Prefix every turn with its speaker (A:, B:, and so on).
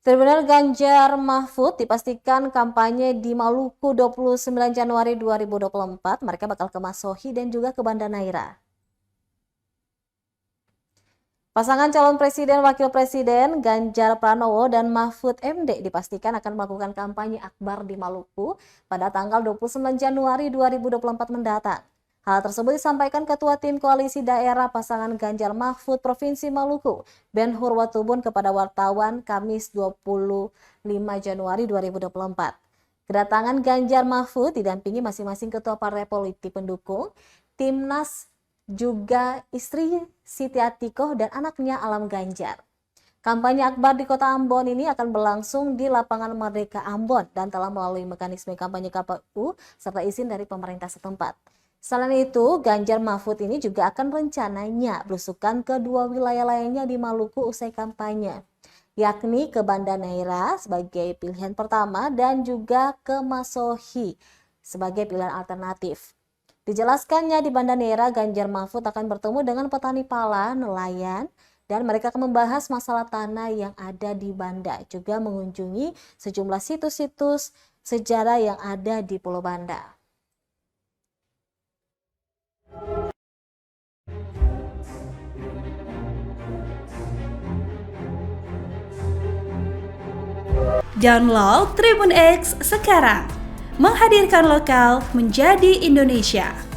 A: Tribunal Ganjar Mahfud dipastikan kampanye di Maluku 29 Januari 2024. Mereka bakal ke Masohi dan juga ke Banda Neira. Pasangan calon presiden wakil presiden Ganjar Pranowo dan Mahfud MD dipastikan akan melakukan kampanye akbar di Maluku pada tanggal 29 Januari 2024 mendatang. Hal tersebut disampaikan Ketua Tim Koalisi Daerah Pasangan Ganjar Mahfud Provinsi Maluku, Ben Hur Watubun kepada wartawan Kamis 25 Januari 2024. Kedatangan Ganjar Mahfud didampingi masing-masing ketua partai politik pendukung, Timnas, juga istri Siti Atikoh dan anaknya Alam Ganjar. Kampanye akbar di kota Ambon ini akan berlangsung di lapangan Merdeka Ambon dan telah melalui mekanisme kampanye KPU serta izin dari pemerintah setempat. Selain itu, Ganjar Mahfud ini juga akan rencananya belusukan ke dua wilayah lainnya di Maluku usai kampanye, yakni ke Banda Neira sebagai pilihan pertama dan juga ke Masohi sebagai pilihan alternatif. Dijelaskannya di Banda Neira, Ganjar Mahfud akan bertemu dengan petani pala, nelayan, dan mereka akan membahas masalah tanah yang ada di Banda, juga mengunjungi sejumlah situs-situs sejarah yang ada di Pulau Banda.
B: Download Tribun X sekarang, menghadirkan lokal menjadi Indonesia.